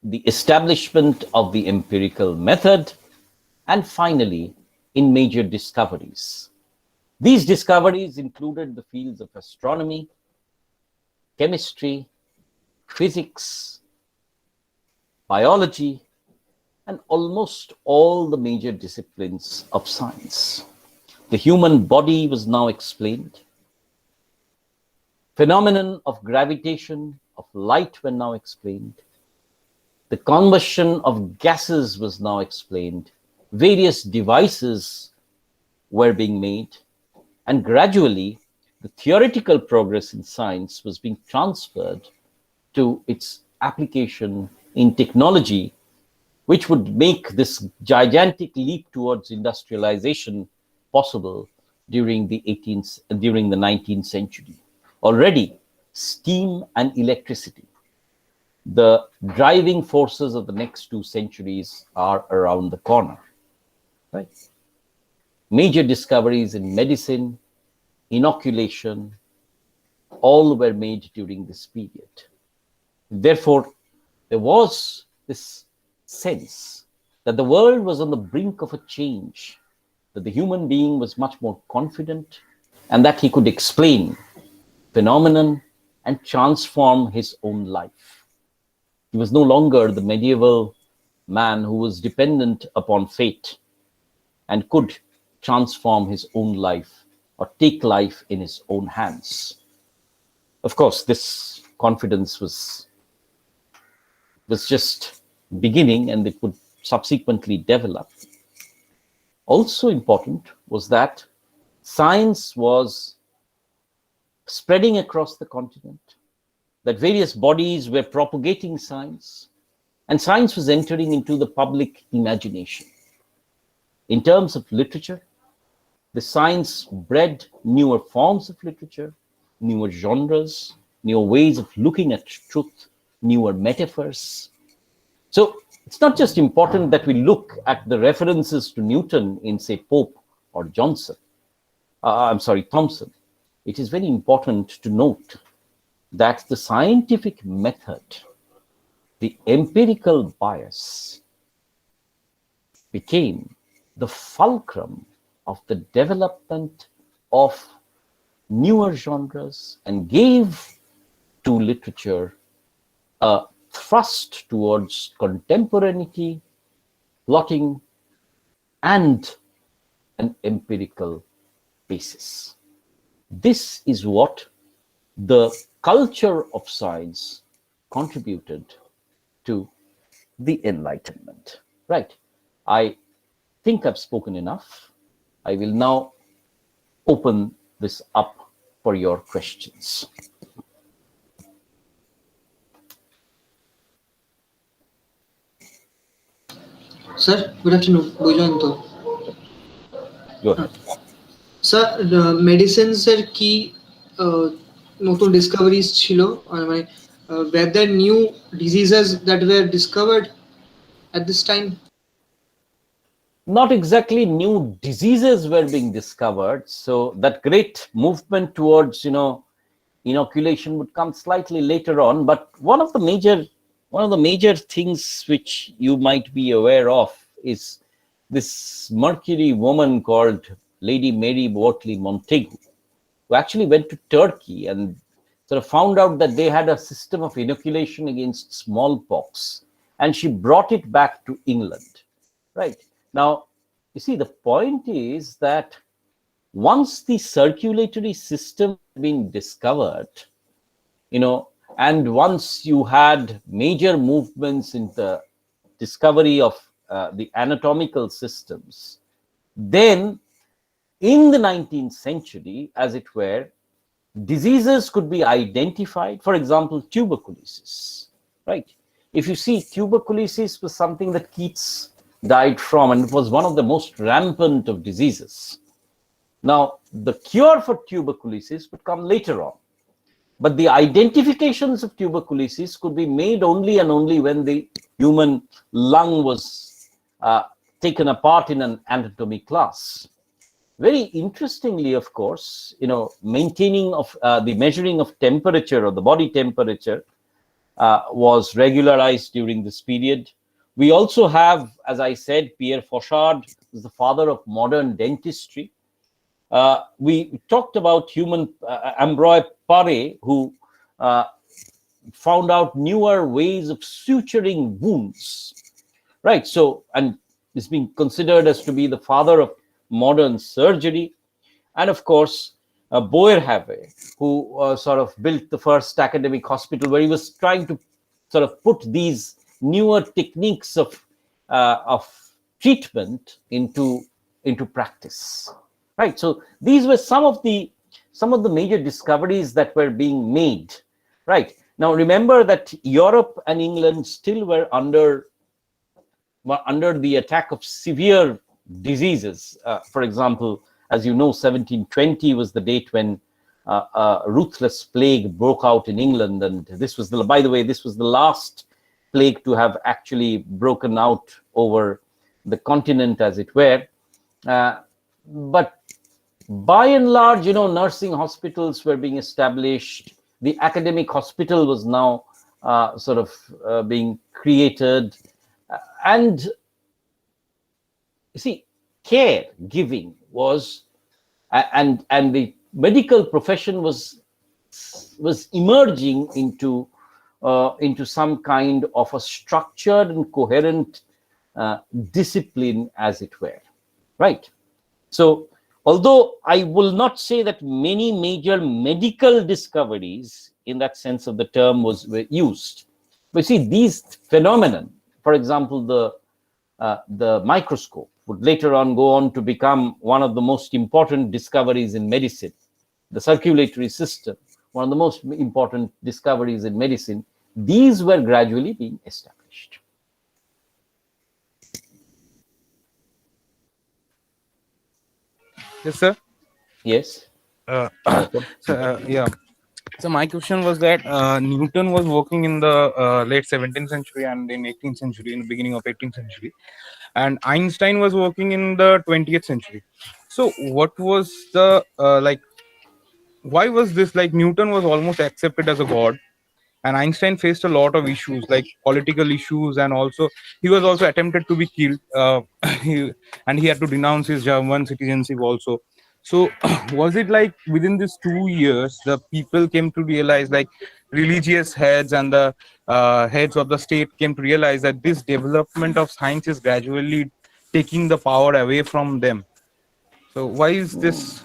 S1: the establishment of the empirical method, and finally, in major discoveries. These discoveries included the fields of astronomy, chemistry, physics, biology, and almost all the major disciplines of science. The human body was now explained. Phenomenon of gravitation, of light were now explained. The combustion of gases was now explained. Various devices were being made. And gradually, the theoretical progress in science was being transferred to its application in technology, which would make this gigantic leap towards industrialization possible during the 19th century. Already, steam and electricity, the driving forces of the next 2 centuries, are around the corner. Right? Major discoveries in medicine, inoculation, all were made during this period. Therefore, there was this sense that the world was on the brink of a change, that the human being was much more confident, and that he could explain phenomenon and transform his own life. He was no longer the medieval man who was dependent upon fate and could transform his own life or take life in his own hands. Of course, this confidence was just beginning, and it would subsequently develop. Also important was that science was spreading across the continent, that various bodies were propagating science, and science was entering into the public imagination. In terms of literature, the science bred newer forms of literature, newer genres, newer ways of looking at truth, newer metaphors. So it's not just important that we look at the references to Newton in, say, Pope or Thomson. It is very important to note that the scientific method, the empirical bias, became the fulcrum of the development of newer genres and gave to literature a thrust towards contemporaneity, plotting, and an empirical basis. This is what the culture of science contributed to the Enlightenment. Right. I think I've spoken enough. I will now open this up for your questions.
S2: Sir, good afternoon. Bujanto.
S1: Go ahead.
S2: Sir, medicine sir ki notun discoveries chilo, were there new diseases that were discovered at this time?
S1: Not exactly new diseases were being discovered. So that great movement towards, inoculation would come slightly later on. But one of the major things which you might be aware of is this Mercury woman called Lady Mary Wortley Montagu, who actually went to Turkey and sort of found out that they had a system of inoculation against smallpox, and she brought it back to England. Right. Now, you see, the point is that once the circulatory system had been discovered, and once you had major movements in the discovery of the anatomical systems, then in the 19th century, as it were, Diseases could be identified, for example, tuberculosis, right? If you see, tuberculosis was something that Keats died from, and it was one of the most rampant of diseases. Now, the cure for tuberculosis would come later on, but the identifications of tuberculosis could be made only and only when the human lung was taken apart in an anatomy class. Very interestingly, of course, maintaining of the measuring of temperature or the body temperature was regularized during this period. We also have, as I said, Pierre Fauchard is the father of modern dentistry. We talked about Ambroise Paré, who found out newer ways of suturing wounds, right? So, and is being considered as to be the father of modern surgery. And of course, Boerhaave, who sort of built the first academic hospital, where he was trying to sort of put these newer techniques of treatment into practice, right? So these were some of the major discoveries that were being made, right? Now remember that Europe and England still were under the attack of severe diseases. For example, as you know, 1720 was the date when a ruthless plague broke out in England, and this was by the way, this was the last plague to have actually broken out over the continent, as it were. But by and large, nursing hospitals were being established. The academic hospital was now sort of being created. And you see, care giving was, and the medical profession was emerging into some kind of a structured and coherent discipline, as it were, right? So, although I will not say that many major medical discoveries in that sense of the term were used, but see, these phenomenon, for example, the microscope would later on go on to become one of the most important discoveries in medicine. The circulatory system, one of the most important discoveries in medicine. These were gradually being established.
S3: Yes, sir.
S1: Yes.
S3: Uh,
S1: Welcome.
S3: yeah. So my question was that Newton was working in the late 17th century and in 18th century, in the beginning of 18th century, and Einstein was working in the 20th century. So what was the like? Why was this like? Newton was almost accepted as a god, and Einstein faced a lot of issues like political issues, and also he was also attempted to be killed. And he had to denounce his German citizenship also. So was it like within these 2 years the people came to realize, like religious heads and the heads of the state came to realize that this development of science is gradually taking the power away from them? So why is this?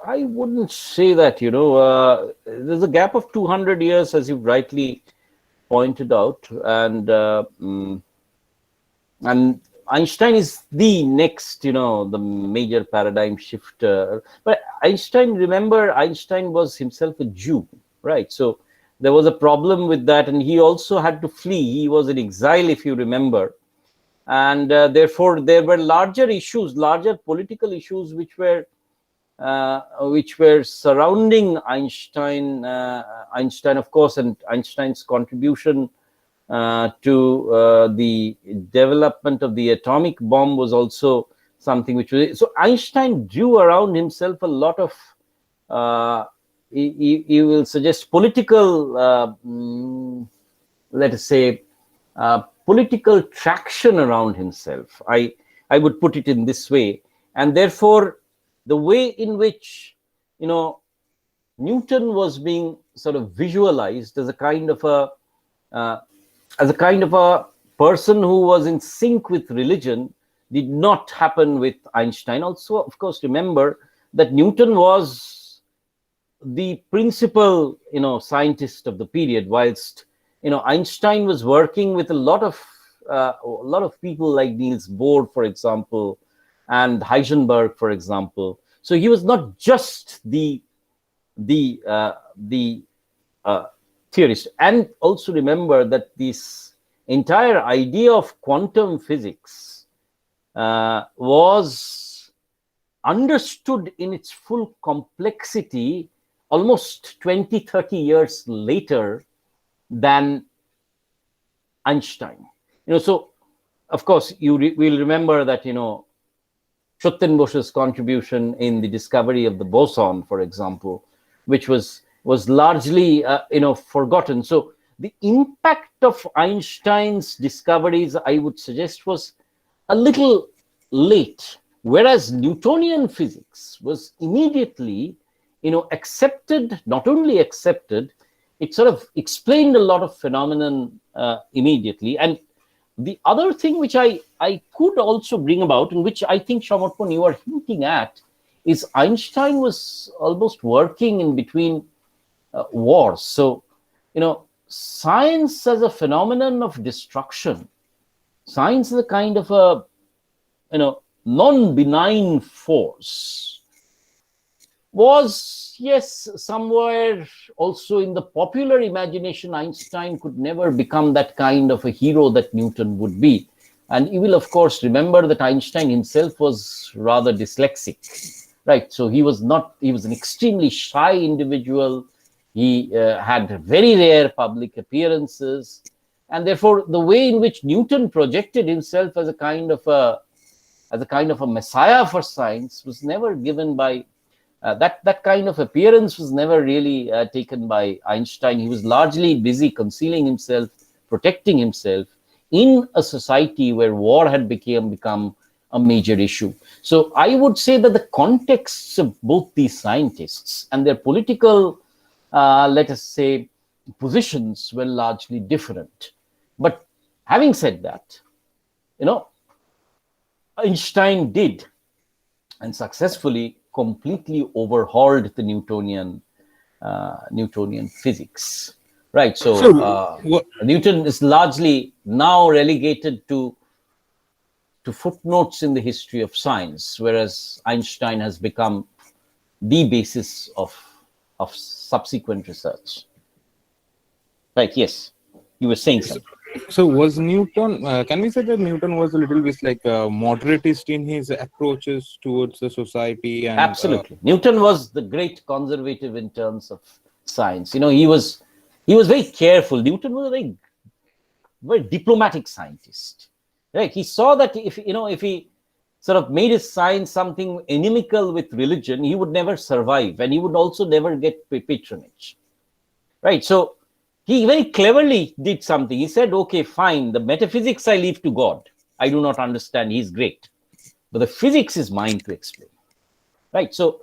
S1: I wouldn't say that, there's a gap of 200 years, as you rightly pointed out, and Einstein is the next, the major paradigm shifter. But remember, Einstein was himself a Jew, right? So there was a problem with that, and he also had to flee. He was in exile, if you remember. And therefore, there were larger political issues, which were surrounding Einstein, of course, and Einstein's contribution to the development of the atomic bomb was also something which was. So Einstein drew around himself a lot of, he will suggest political, let us say, political traction around himself. I would put it in this way, and therefore the way in which Newton was being sort of visualized as a kind of a person who was in sync with religion did not happen with Einstein. Also, of course, remember that Newton was the principal scientist of the period, whilst Einstein was working with a lot of people like Niels Bohr, for example, and Heisenberg, for example. So he was not just the the theorist. And also remember that this entire idea of quantum physics was understood in its full complexity almost 20-30 years later than Einstein. So of course you will remember that Schutzenbusch's contribution in the discovery of the boson, for example, which was largely forgotten. So the impact of Einstein's discoveries, I would suggest, was a little late, whereas Newtonian physics was immediately accepted. Not only accepted, it sort of explained a lot of phenomenon immediately. And the other thing which I could also bring about, and which I think, Shamatpon, you are hinting at, is Einstein was almost working in between wars. So, science as a phenomenon of destruction, science is a kind of a, non-benign force, was, yes, somewhere also in the popular imagination, Einstein could never become that kind of a hero that Newton would be. And you will, of course, remember that Einstein himself was rather dyslexic, right? So he was an extremely shy individual. He had very rare public appearances. And therefore, the way in which Newton projected himself as a kind of a messiah for science was never given by that kind of appearance was never really taken by Einstein. He was largely busy concealing himself, protecting himself in a society where war had become a major issue. So I would say that the contexts of both these scientists and their political, let us say, positions were largely different. But having said that, Einstein did, and successfully, completely overhauled the Newtonian physics, right? So Newton is largely now relegated to footnotes in the history of science, whereas Einstein has become the basis of subsequent research. Right? Yes, you were saying something.
S3: So was Newton, can we say that Newton was a little bit like moderatist in his approaches towards the society? And
S1: absolutely. Newton was the great conservative in terms of science. He was very careful. Newton was a very diplomatic scientist. Right? He saw that if he sort of made his science something inimical with religion, he would never survive, and he would also never get patronage. Right? So he very cleverly did something. He said, okay, fine, the metaphysics I leave to God. I do not understand. He's great. But the physics is mine to explain. Right? So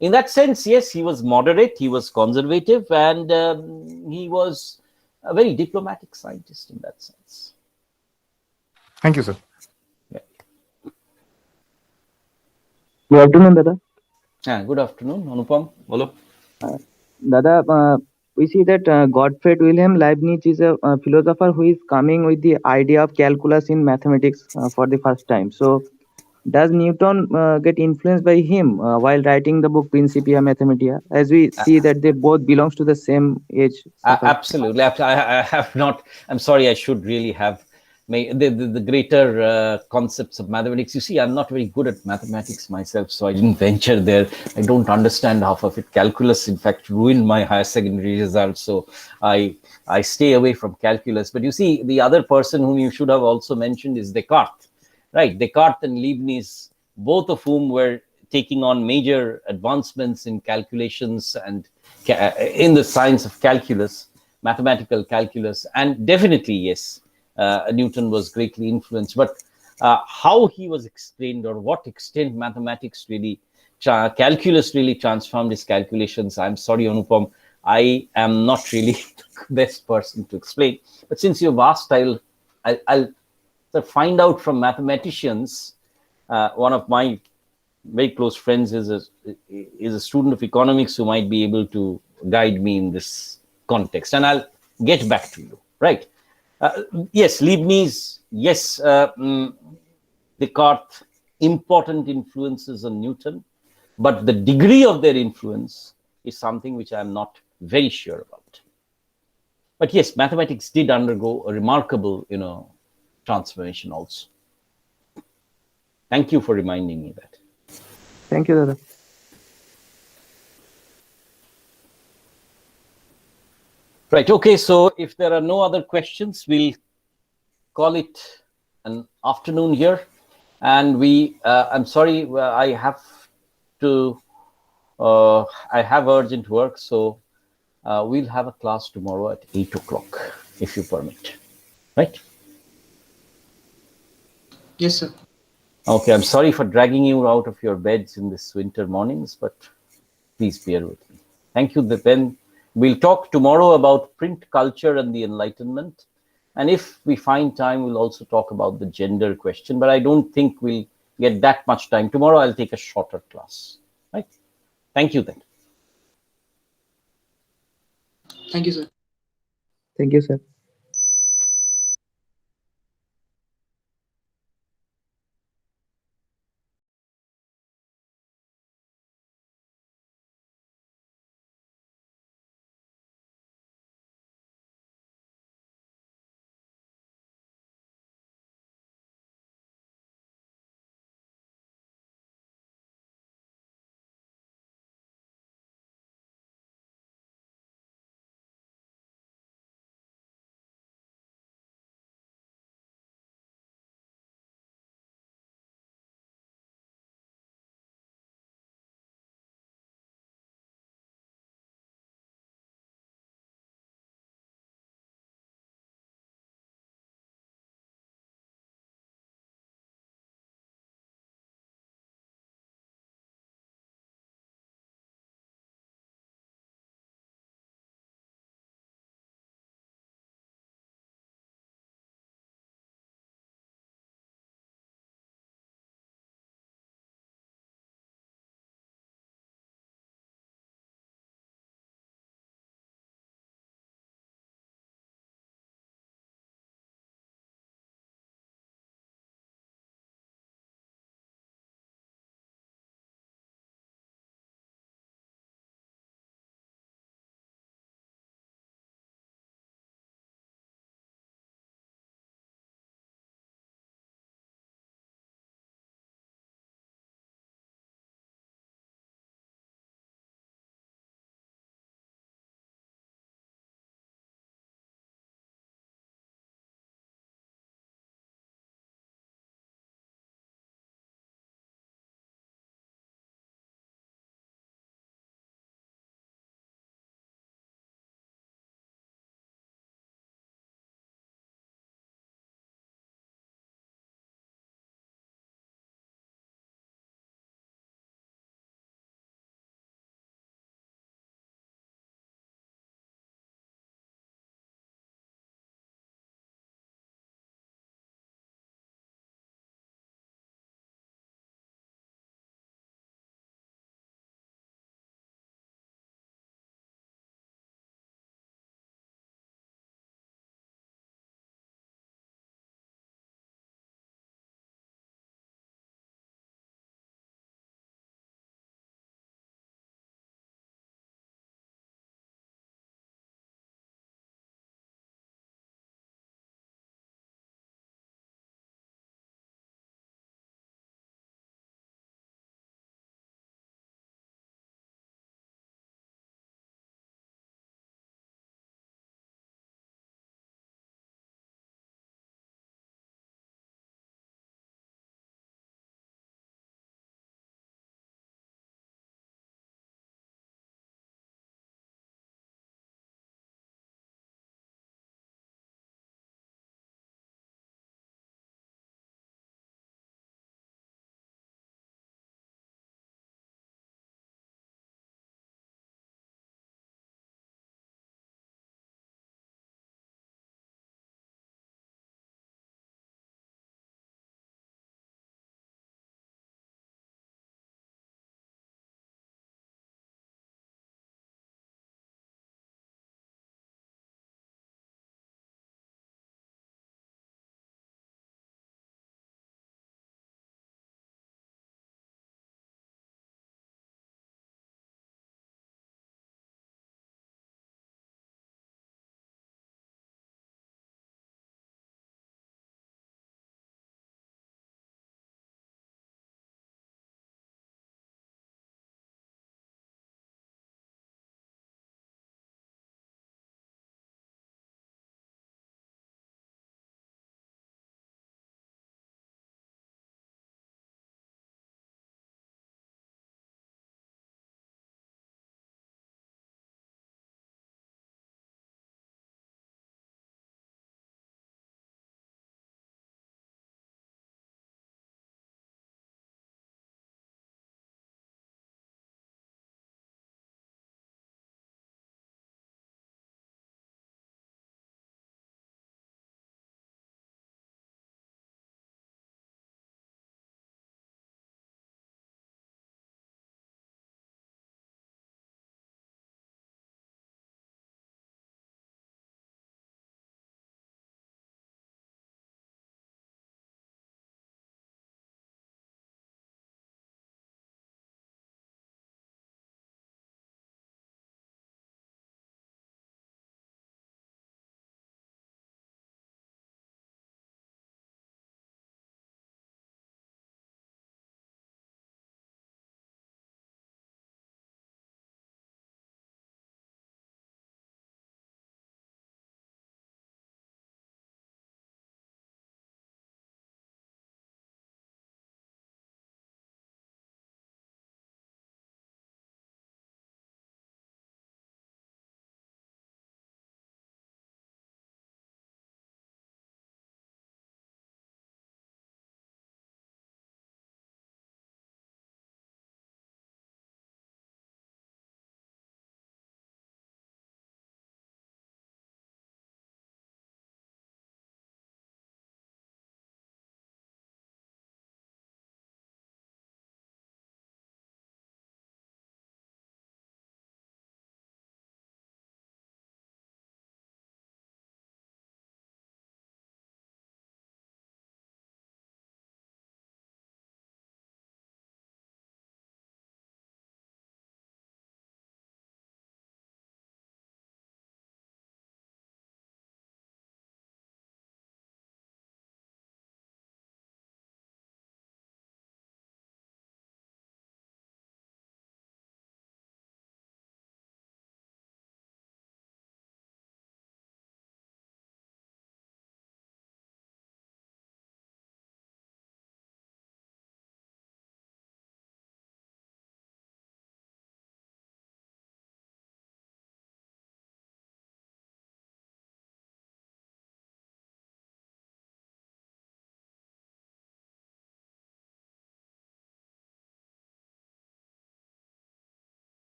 S1: in that sense, yes, he was moderate, he was conservative, and he was a very diplomatic scientist in that sense.
S3: Thank you, sir.
S1: Yeah.
S4: Good afternoon, Dada.
S1: Good afternoon, Anupam. Hello.
S4: Dada, we see that Gottfried Wilhelm Leibniz is a philosopher who is coming with the idea of calculus in mathematics for the first time. So, does Newton get influenced by him while writing the book Principia Mathematica? As we see that they both belongs to the same age.
S1: Absolutely. I have not. I'm sorry. I should really have the greater concepts of mathematics. You see, I'm not very good at mathematics myself, so I didn't venture there. I don't understand half of it. Calculus, in fact, ruined my higher secondary results, so I stay away from calculus. But you see, the other person whom you should have also mentioned is Descartes, right? Descartes and Leibniz, both of whom were taking on major advancements in calculations and in the science of calculus, mathematical calculus, and definitely, yes, Newton was greatly influenced. But how he was explained, or what extent mathematics really, calculus really transformed his calculations, I'm sorry, Anupam, I am not really the best person to explain. But since you've asked, I'll find out from mathematicians. One of my very close friends is a student of economics who might be able to guide me in this context, and I'll get back to you. Right? Yes, Leibniz. Yes, Descartes. Important influences on Newton, but the degree of their influence is something which I'm not very sure about. But yes, mathematics did undergo a remarkable, transformation also. Thank you for reminding me that.
S4: Thank you, Dada.
S1: Right. Okay. So if there are no other questions, we'll call it an afternoon here. And I'm sorry, I have urgent work. So we'll have a class tomorrow at 8 o'clock, if you permit. Right?
S2: Yes, sir.
S1: Okay. I'm sorry for dragging you out of your beds in this winter mornings, but please bear with me. Thank you. Then we'll talk tomorrow about print culture and the Enlightenment. And if we find time, we'll also talk about the gender question. But I don't think we'll get that much time. Tomorrow, I'll take a shorter class. Right? Thank you then.
S2: Thank you, sir.
S4: Thank you, sir.